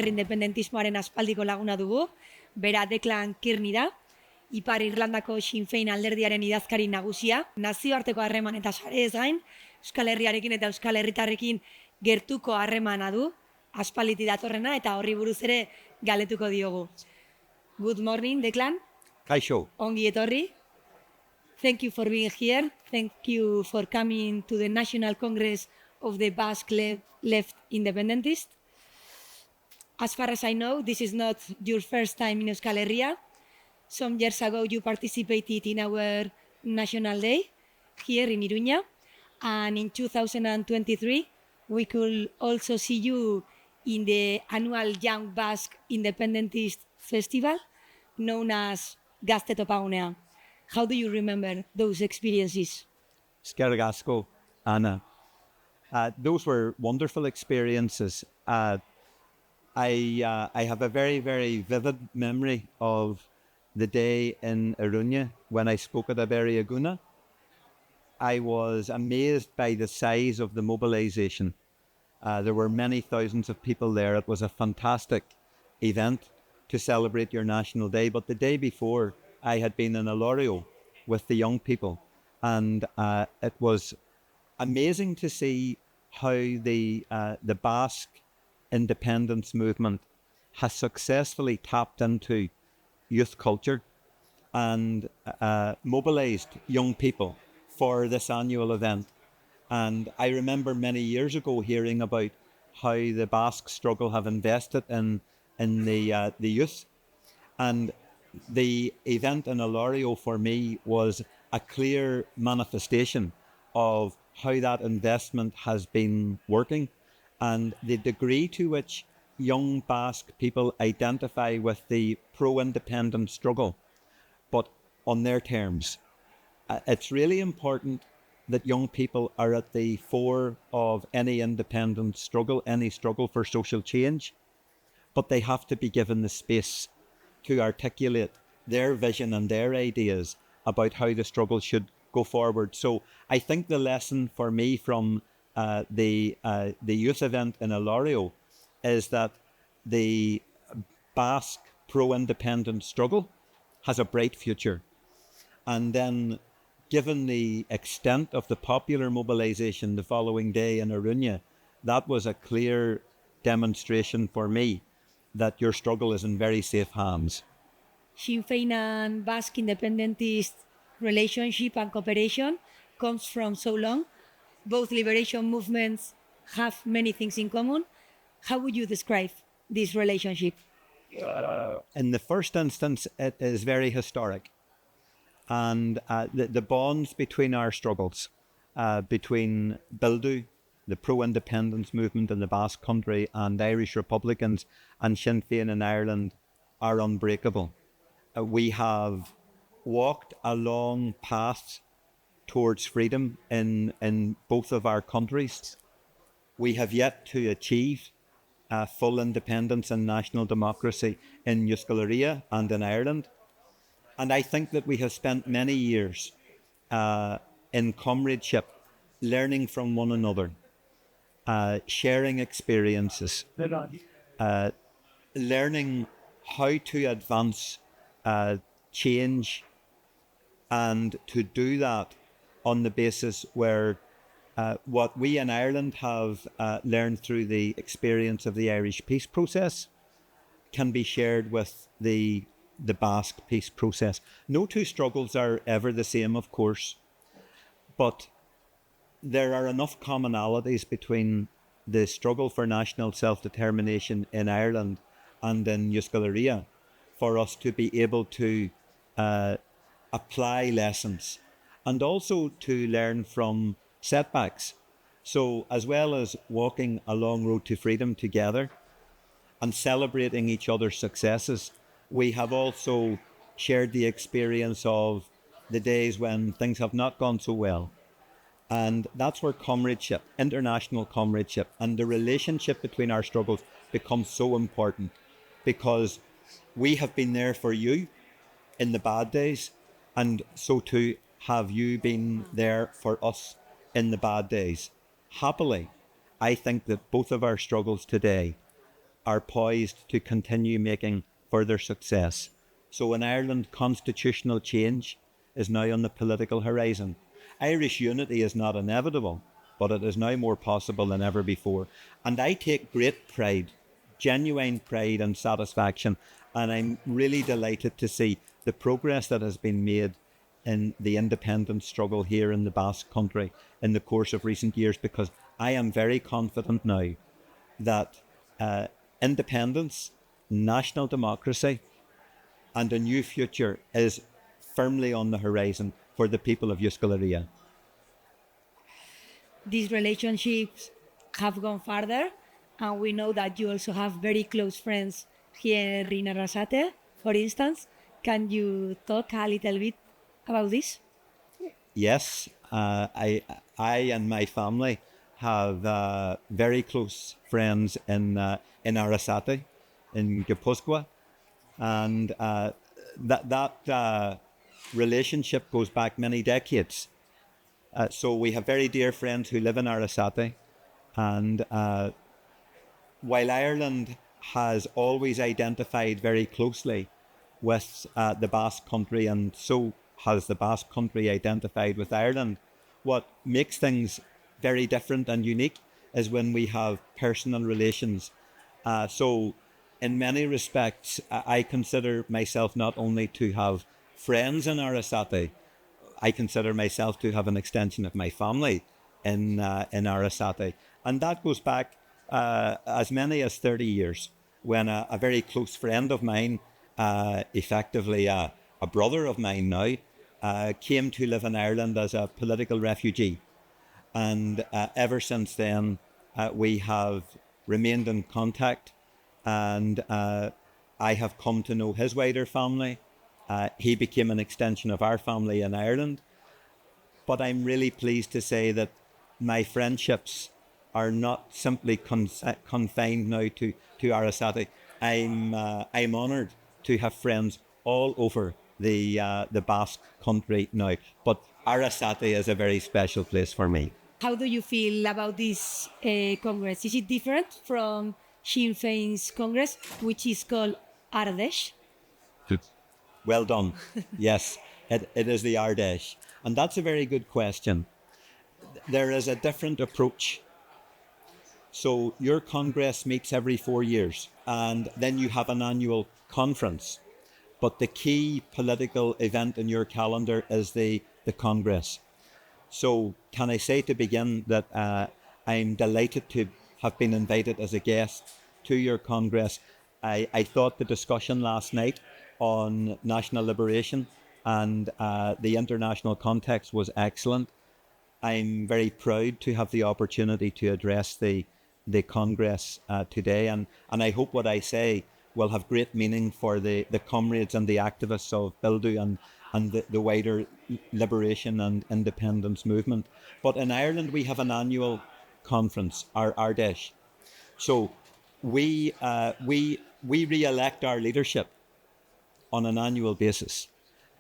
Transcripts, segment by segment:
ezker independentismoaren aspaldiko laguna dugu, bera Declan Kearney da, Ipar Irlandako Sinn Féin alderdiaren idazkari nagusia, nazioarteko harreman eta sarez gain, Euskal Herriarekin eta Euskal Herritarrekin gertuko harremana du, aspaliti datorrena eta horri buruz ere galetuko diogu. Good morning, Declan. Kaixo. Ongi etorri. Thank you for being here. Thank you for coming to the National Congress of the Basque Left Independentists. As far as I know, this is not your first time in Euskal Herria. Some years ago, you participated in our National Day here in Iruña. And in 2023, we could also see you in the annual Young Basque Independentist Festival, known as Gazte Topagunea. How do you remember those experiences? Eskerrik asko, Anna. Those were wonderful experiences. I have a very, very vivid memory of the day in Iruña when I spoke at Aberiaguna. I was amazed by the size of the mobilization. There were many thousands of people there. It was a fantastic event to celebrate your National Day. But the day before, I had been in Olorio with the young people. And it was amazing to see how the Basque independence movement has successfully tapped into youth culture and mobilized young people for this annual event. And I remember many years ago hearing about how the Basque struggle have invested in the youth. And the event in Olorio for me was a clear manifestation of how that investment has been working and the degree to which young Basque people identify with the pro-independent struggle, but on their terms. It's really important that young people are at the fore of any independent struggle, any struggle for social change, but they have to be given the space to articulate their vision and their ideas about how the struggle should go forward. So I think the lesson for me from the youth event in Olorio is that the Basque pro-independent struggle has a bright future. And then, given the extent of the popular mobilization the following day in Iruña, that was a clear demonstration for me that your struggle is in very safe hands. Sinn Féin and Basque independentist relationship and cooperation comes from so long. Both liberation movements have many things in common. How would you describe this relationship? In the first instance, it is very historic. And the bonds between our struggles, between Bildu, the pro-independence movement in the Basque Country, and Irish Republicans and Sinn Féin in Ireland are unbreakable. We have walked a long path towards freedom in both of our countries. We have yet to achieve full independence and national democracy in Euskal Herria and in Ireland. And I think that we have spent many years in comradeship, learning from one another, sharing experiences, learning how to advance change, and to do that on the basis where what we in Ireland have learned through the experience of the Irish peace process can be shared with the Basque peace process. No two struggles are ever the same, of course, but there are enough commonalities between the struggle for national self-determination in Ireland and in Euskal Herria for us to be able to apply lessons and also to learn from setbacks. So as well as walking a long road to freedom together and celebrating each other's successes, we have also shared the experience of the days when things have not gone so well. And that's where comradeship, international comradeship, and the relationship between our struggles becomes so important, because we have been there for you in the bad days, and so too have you been there for us in the bad days. Happily, I think that both of our struggles today are poised to continue making further success. So in Ireland, constitutional change is now on the political horizon. Irish unity is not inevitable, but it is now more possible than ever before. And I take great pride, genuine pride and satisfaction, and I'm really delighted to see the progress that has been made in the independence struggle here in the Basque Country in the course of recent years, because I am very confident now that independence, national democracy, and a new future is firmly on the horizon for the people of Euskal Herria. These relationships have gone further, and we know that you also have very close friends here in Arrasate, for instance. Can you talk a little bit about this? Yes, I and my family have very close friends in Arrasate, in Guipúzcoa, and that relationship goes back many decades. So we have very dear friends who live in Arrasate, and while Ireland has always identified very closely with the Basque Country, and so has the Basque Country identified with Ireland, what makes things very different and unique is when we have personal relations. So in many respects, I consider myself not only to have friends in Arrasate, I consider myself to have an extension of my family in Arrasate. And that goes back as many as 30 years, when a very close friend of mine, effectively a brother of mine now, came to live in Ireland as a political refugee. And ever since then, we have remained in contact, and I have come to know his wider family. He became an extension of our family in Ireland. But I'm really pleased to say that my friendships are not simply confined now to Arrasate. I'm honoured to have friends all over the Basque Country now. But Arrasate is a very special place for me. How do you feel about this Congress? Is it different from Sinn Féin's Congress, which is called Ardèche? Well done. Yes, it is the Ardèche. And that's a very good question. There is a different approach. So your Congress meets every 4 years, and then you have an annual conference. But the key political event in your calendar is the Congress. So can I say to begin that I'm delighted to have been invited as a guest to your Congress. I thought the discussion last night on national liberation and the international context was excellent. I'm very proud to have the opportunity to address the Congress today, and I hope what I say will have great meaning for the comrades and the activists of Bildu and the wider liberation and independence movement. But in Ireland, we have an annual conference, our Ardèche. So we re-elect our leadership on an annual basis,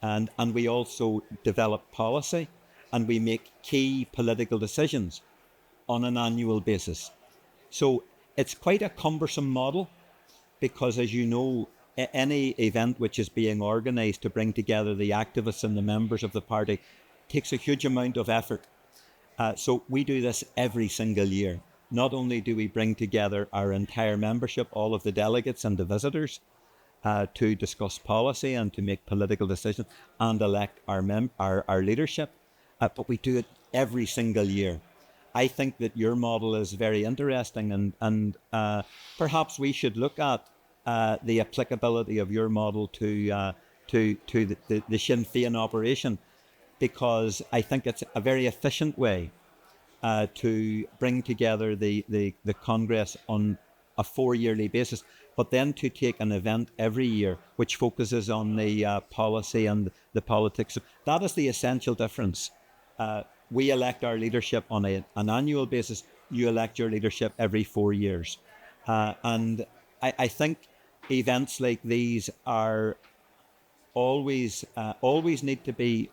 and we also develop policy, and we make key political decisions on an annual basis. So it's quite a cumbersome model, because as you know, any event which is being organised to bring together the activists and the members of the party takes a huge amount of effort. So we do this every single year. Not only do we bring together our entire membership, all of the delegates and the visitors, to discuss policy and to make political decisions and elect our leadership, but we do it every single year. I think that your model is very interesting, and perhaps we should look at the applicability of your model to the Sinn Féin operation, because I think it's a very efficient way to bring together the Congress on a 4-yearly basis, but then to take an event every year which focuses on the policy and the politics. That is the essential difference. We elect our leadership on an annual basis. You elect your leadership every 4 years. And I think events like these are always need to be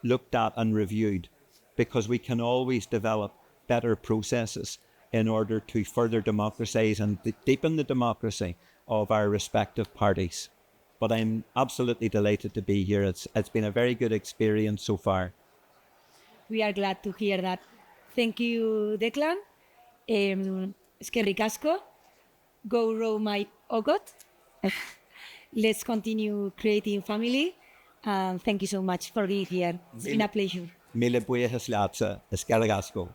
looked at and reviewed, because we can always develop better processes in order to further democratize and deepen the democracy of our respective parties. But I'm absolutely delighted to be here. It's been a very good experience so far. We are glad to hear that. Thank you, Declan. Eskerrik asko. Go row my ogot. Let's continue creating family. And thank you so much for being here. It's been a pleasure. Mille buenas laatse, eskerrik asko.